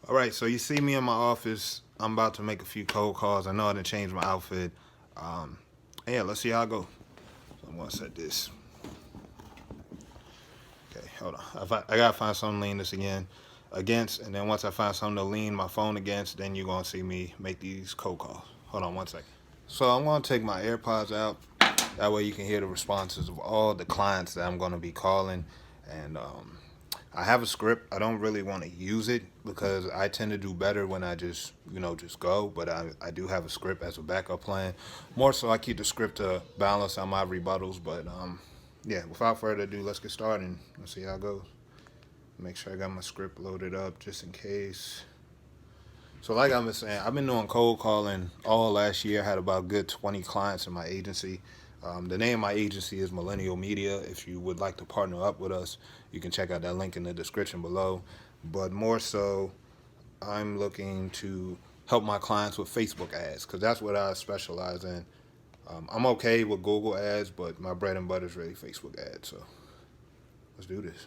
All right, so you see me in my office. I'm about to make a few cold calls. I know I didn't change my outfit. Um, yeah, let's see how I go. So I'm gonna set this. Okay, hold on. I gotta find something to lean this against, and then once I find something to lean my phone against, then you're gonna see me make these cold calls. Hold on one second. So I'm gonna take my AirPods out. That way you can hear the responses of all the clients that I'm gonna be calling, and I have a script. I don't really want to use it because I tend to do better when I just go. But I do have a script as a backup plan. More so, I keep the script to balance out my rebuttals. But yeah, without further ado, let's get started and let's see how it goes. Make sure I got my script loaded up just in case. So like I was saying, I've been doing cold calling all last year. I had about good 20 clients in my agency. The name of my agency is Millennial Media. If you would like to partner up with us, you can check out that link in the description below. But more so, I'm looking to help my clients with Facebook ads because that's what I specialize in. I'm okay with Google ads, but my bread and butter is really Facebook ads. So let's do this.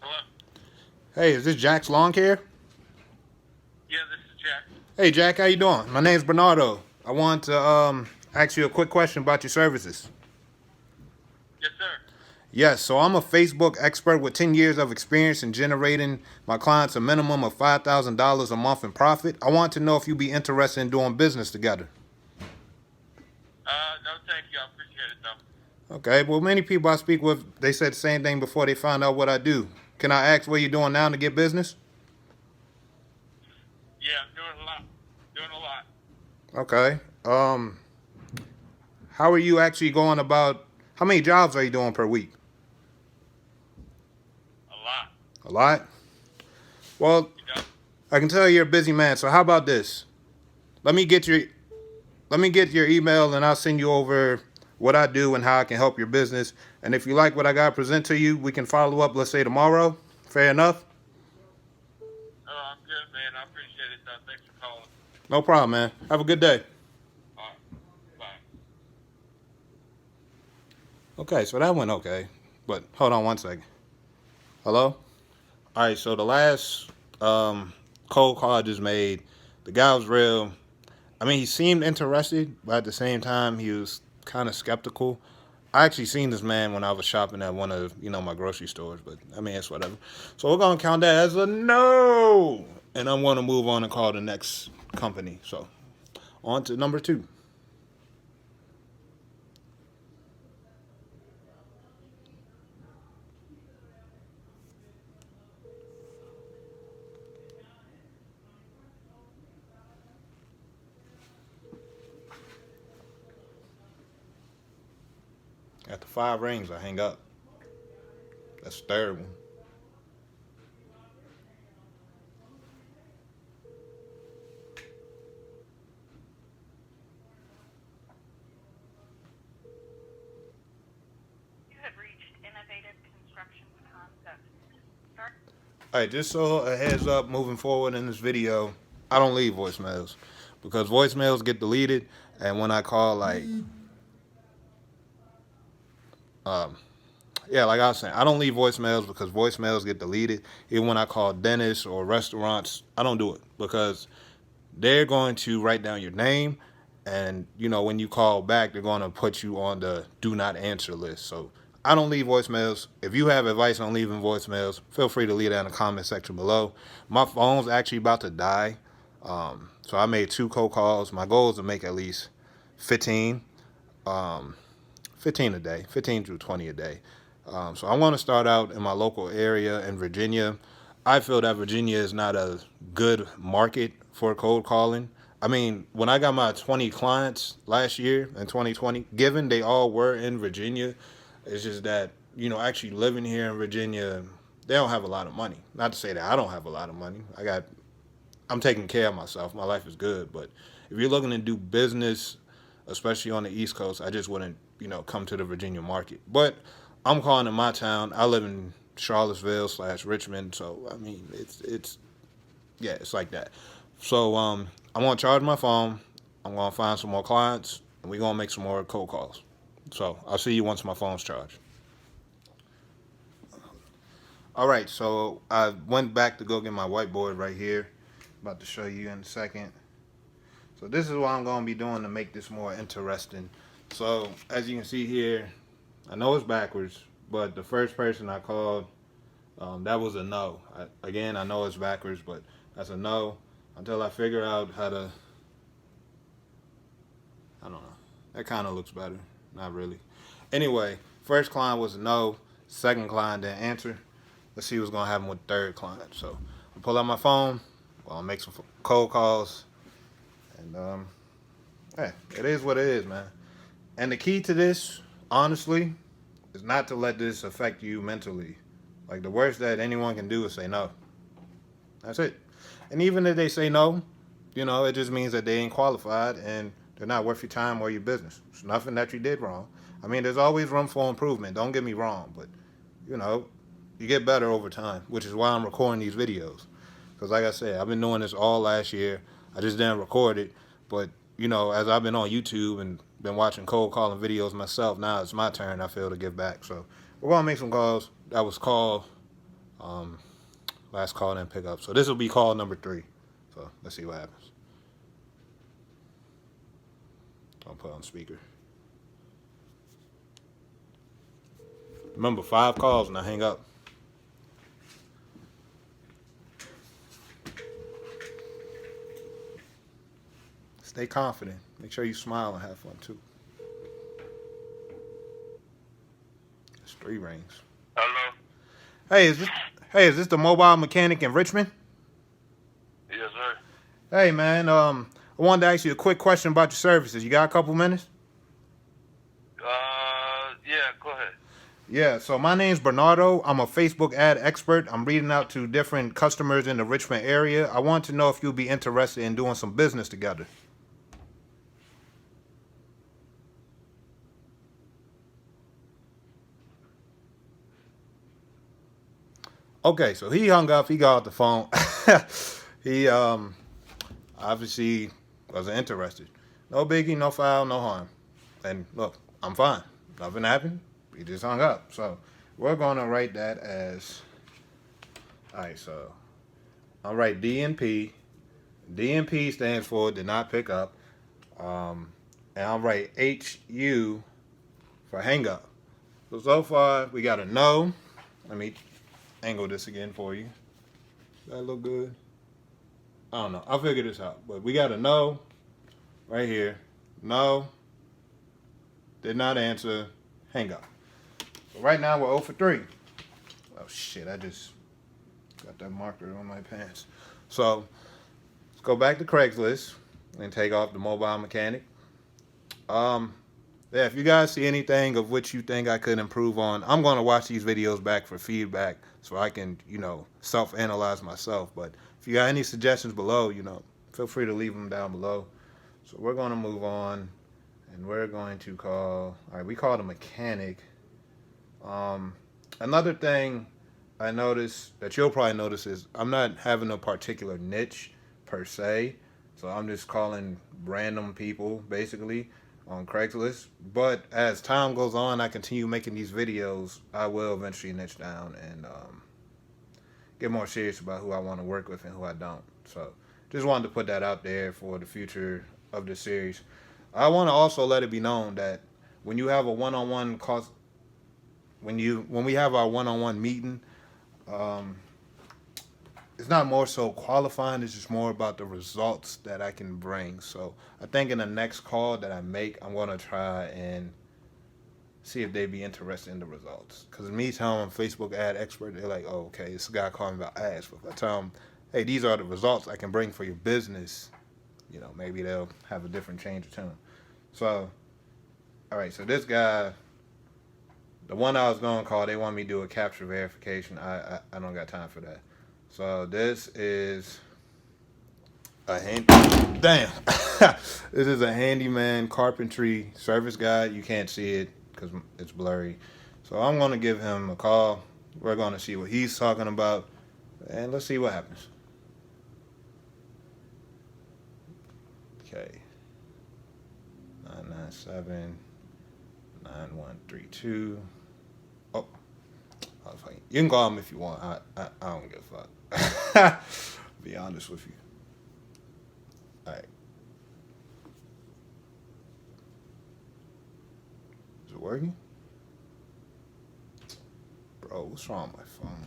Hello? Hey, is this Jack's Lawn Care? Yeah, this is Jack. Hey, Jack, how you doing? My name's Bernardo. I want to ask you a quick question about your services. Yes, sir. Yes, so I'm a Facebook expert with 10 years of experience in generating my clients a minimum of $5,000 a month in profit. I want to know if you'd be interested in doing business together. No, thank you. I appreciate it, though. Okay, well, many people I speak with, they said the same thing before they found out what I do. Can I ask what you're doing now to get business? Yeah, I'm doing a lot. Doing a lot. Okay. How are you actually going about, how many jobs are you doing per week? A lot. A lot? Well, You know? I can tell you're a busy man, so how about this? Let me get your email and I'll send you over what I do and how I can help your business. And if you like what I got to present to you, we can follow up, let's say tomorrow. Fair enough? Oh, I'm good, man. I appreciate it, though. Thanks for calling. No problem, man. Have a good day. All right. Bye. Okay, so that went okay. But hold on one second. Hello? All right, so the last cold call I just made, the guy was real. I mean, he seemed interested, but at the same time, he was kind of skeptical. I actually seen this man when I was shopping at one of my grocery stores, but I mean it's whatever. So we're gonna count that as a no, and I'm gonna move on and call the next company. So on to number 2. After 5 rings, I hang up. That's the third one. You have reached Innovative Construction Concepts. All right, just so a heads up, moving forward in this video, I don't leave voicemails because voicemails get deleted, and when I call, yeah, like I was saying, I don't leave voicemails because voicemails get deleted. Even when I call dentists or restaurants, I don't do it because they're going to write down your name, and when you call back, they're going to put you on the do not answer list. So I don't leave voicemails. If you have advice on leaving voicemails, feel free to leave that in the comment section below. My phone's actually about to die, so I made 2 cold calls. My goal is to make at least 15, 15 a day, 15 to 20 a day. So I want to start out in my local area in Virginia. I feel that Virginia is not a good market for cold calling. I mean, when I got my 20 clients last year in 2020, given they all were in Virginia, it's just that, actually living here in Virginia, they don't have a lot of money. Not to say that I don't have a lot of money. I'm taking care of myself. My life is good. But if you're looking to do business, especially on the East Coast, I just wouldn't, come to the Virginia market. But I'm calling in my town. I live in Charlottesville/Richmond, so I mean it's yeah, it's like that. So I'm gonna charge my phone. I'm going to find some more clients, and we're going to make some more cold calls. So I'll see you once my phone's charged. All right, so I went back to go get my whiteboard right here. About to show you in a second. So this is what I'm going to be doing to make this more interesting. So as you can see here, I know it's backwards, but the first person I called, that was a no. I know it's backwards, but that's a no until I figure out how to, I don't know. That kind of looks better. Not really. Anyway, first client was a no. Second client didn't answer. Let's see what's going to happen with the third client. So I'll pull out my phone. I'll make some cold calls. And, hey, it is what it is, man. And the key to this, honestly, is not to let this affect you mentally. Like, the worst that anyone can do is say no. That's it. And even if they say no, it just means that they ain't qualified and they're not worth your time or your business. It's nothing that you did wrong. I mean, there's always room for improvement. Don't get me wrong. But, you get better over time, which is why I'm recording these videos. Because like I said, I've been doing this all last year. I just didn't record it. But, as I've been on YouTube and been watching cold calling videos myself, now it's my turn, I feel, to give back. So we're going to make some calls. That was call. Last call didn't pick up. So this will be call number 3. So let's see what happens. I'll put on speaker. Remember, 5 calls and I hang up. Stay confident. Make sure you smile and have fun too. It's 3 rings. Hello? Hey, is this the mobile mechanic in Richmond? Yes, sir. Hey man, I wanted to ask you a quick question about your services. You got a couple minutes? Yeah, go ahead. Yeah, so my name's Bernardo. I'm a Facebook ad expert. I'm reading out to different customers in the Richmond area. I want to know if you'd be interested in doing some business together. Okay, so he hung up. He got off the phone. He obviously wasn't interested. No biggie, no foul, no harm. And look, I'm fine. Nothing happened. He just hung up. So we're going to write that as, all right, so I'll write DNP. DNP stands for did not pick up. And I'll write HU for hang up. So far, we got a no. Let me angle this again for you. Does that look good? I don't know. I'll figure this out. But we got a no right here. No. Did not answer. Hang up. So right now we're 0 for 3. Oh shit, I just got that marker on my pants. So let's go back to Craigslist and take off the mobile mechanic. Yeah, if you guys see anything of which you think I could improve on, I'm going to watch these videos back for feedback so I can, self-analyze myself. But if you got any suggestions below, feel free to leave them down below. So we're going to move on, and we're going to call, all right, we called a mechanic. Another thing I noticed that you'll probably notice is I'm not having a particular niche per se. So I'm just calling random people, basically, on Craigslist. But as time goes on, I continue making these videos, I will eventually niche down and get more serious about who I want to work with and who I don't. So just wanted to put that out there for the future of the series. I want to also let it be known that when you have a one-on-one cost, when we have our one-on-one meeting, it's not more so qualifying, it's just more about the results that I can bring. So I think in the next call that I make, I'm going to try and see if they'd be interested in the results. Because me telling them I'm Facebook ad expert, they're like, oh, okay, this guy calling about ads. But if I tell them, hey, these are the results I can bring for your business, maybe they'll have a different change of tune. So, all right, so this guy, the one I was going to call, they want me to do a capture verification. I don't got time for that. So this is a this is a handyman carpentry service guide. You can't see it because it's blurry. So I'm going to give him a call. We're going to see what he's talking about, and let's see what happens. Okay. 997-9132. Oh, you can call him if you want. I don't give a fuck. Be honest with you. All right. Is it working? Bro, what's wrong with my phone?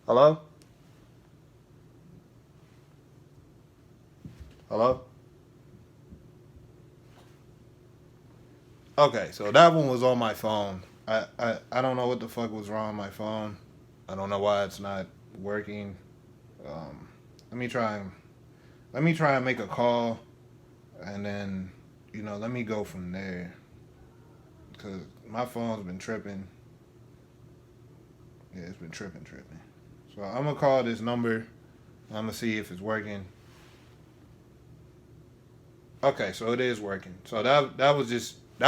Hello? Hello? Okay, so that one was on my phone. I don't know what the fuck was wrong with my phone. I don't know why it's not working. Let me try and make a call, and then let me go from there, because my phone's been tripping. Yeah, it's been tripping. So I'm gonna call this number. I'm gonna see if it's working. Okay, so it is working. So that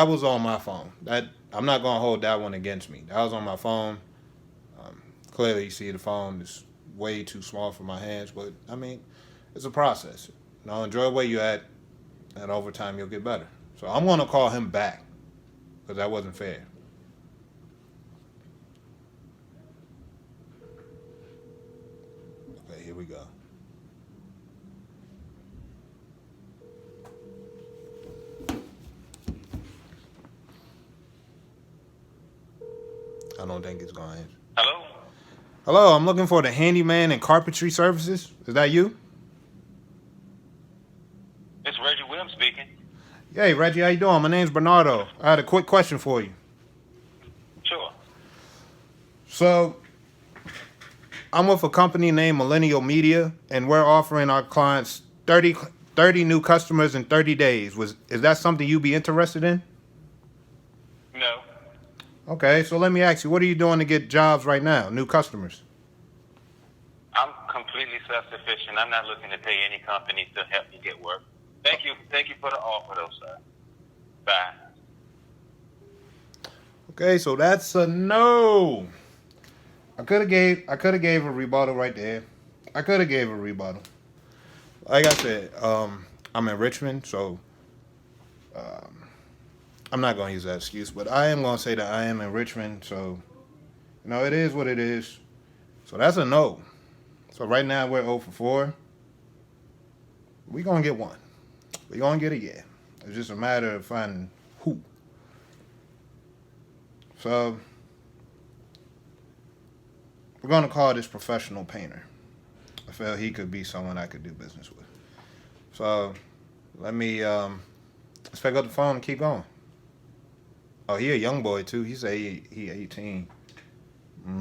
was on my phone. That I'm not gonna hold that one against me. That was on my phone. Clearly, you see the phone is way too small for my hands, but I mean, it's a process. Enjoy where you at, and over time you'll get better. So I'm gonna call him back, because that wasn't fair. Okay, here we go. I don't think it's going to answer. Hello? Hello, I'm looking for the handyman and carpentry services. Is that you? It's Reggie Williams speaking. Hey, Reggie, how you doing? My name's Bernardo. I had a quick question for you. Sure. So, I'm with a company named Millennial Media, and we're offering our clients 30 new customers in 30 days. Is that something you'd be interested in? No. Okay, so let me ask you, what are you doing to get jobs right now, new customers? I'm completely self-sufficient. I'm not looking to pay any company to help me get work. Thank you for the offer, though, sir. Bye. Okay, so that's a no. I could have gave a rebuttal right there. I could have gave a rebuttal. Like I said, I'm in Richmond, so I'm not going to use that excuse, but I am going to say that I am in Richmond, so it is what it is. So that's a no. So right now we're 0 for 4. We're going to get one. We're going to get a yeah. It's just a matter of finding who. So we're going to call this professional painter. I felt he could be someone I could do business with. So let me let's pick up the phone and keep going. Oh, he a young boy too. He say he 18. I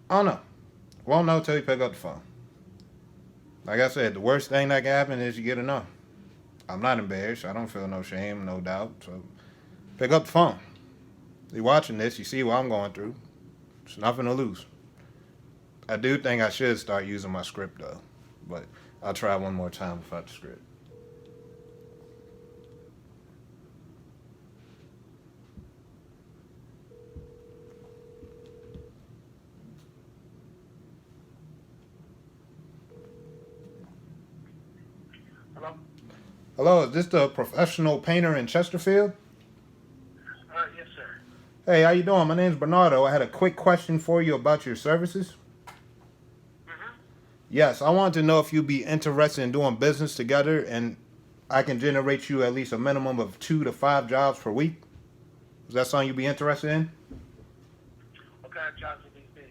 don't know. Won't know till you pick up the phone. Like I said, the worst thing that can happen is you get a no. I'm not embarrassed. I don't feel no shame, no doubt. So pick up the phone. You watching this, you see what I'm going through. It's nothing to lose. I do think I should start using my script though, but I'll try one more time without the script. Hello? Hello, is this the professional painter in Chesterfield? Yes, sir. Hey, how you doing? My name's Bernardo. I had a quick question for you about your services. Yes, I wanted to know if you'd be interested in doing business together, and I can generate you at least a minimum of 2 to 5 jobs per week. Is that something you'd be interested in? What kind of jobs would these be?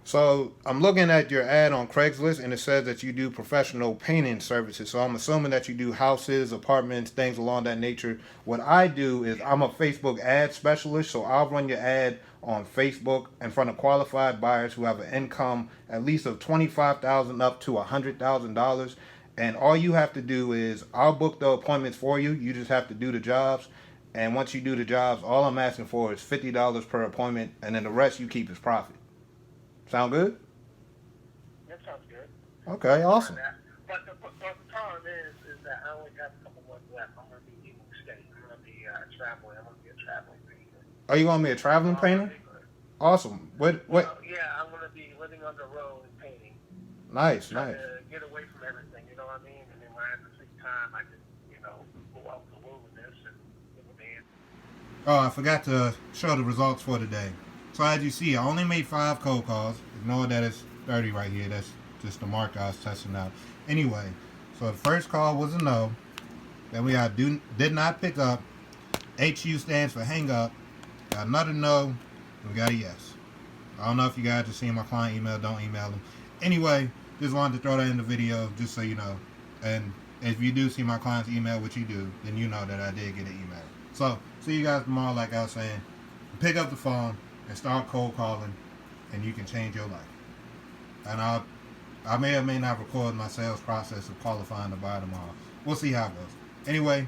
So I'm looking at your ad on Craigslist, and it says that you do professional painting services. So I'm assuming that you do houses, apartments, things along that nature. What I do is I'm a Facebook ad specialist, so I'll run your ad on Facebook in front of qualified buyers who have an income at least of $25,000 up to $100,000. And all you have to do is I'll book the appointments for you. You just have to do the jobs. And once you do the jobs, all I'm asking for is $50 per appointment, and then the rest you keep as profit. Sound good? That sounds good. Okay, awesome. But the problem is that I only got a couple months left. I'm going to be leaving the state. I'm going to be traveling. I'm going to be a traveling painter. Are you going to be a traveling painter? Awesome. What? Yeah, I'm going to be living on the road and painting. Nice. To get away from everything, you know what I mean? And then where at the same time I can, go out in the wilderness and man. Oh, I forgot to show the results for today. So as you see, I only made 5 cold calls. Ignore that it's 30 right here. That's just the mark I was testing out. Anyway, so the first call was a no. Then we got did not pick up. HU stands for hang up. Got another no. We got a yes. I don't know if you guys have seen my client email. Don't email them. Anyway, just wanted to throw that in the video just so you know. And if you do see my client's email, which you do, then you know that I did get an email. So, see you guys tomorrow, like I was saying. Pick up the phone and start cold calling, and you can change your life. And I may or may not record my sales process of qualifying to buy tomorrow. We'll see how it goes. Anyway,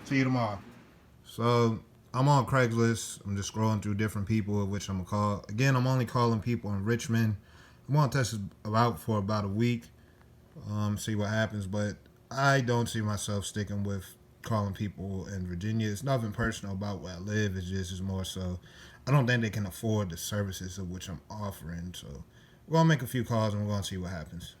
see you tomorrow. So, I'm on Craigslist. I'm just scrolling through different people, which I'm going to call. Again, I'm only calling people in Richmond. I'm going to test this out for about a week, see what happens. But I don't see myself sticking with calling people in Virginia. It's nothing personal about where I live. It's more so I don't think they can afford the services of which I'm offering. So we're going to make a few calls and we're going to see what happens.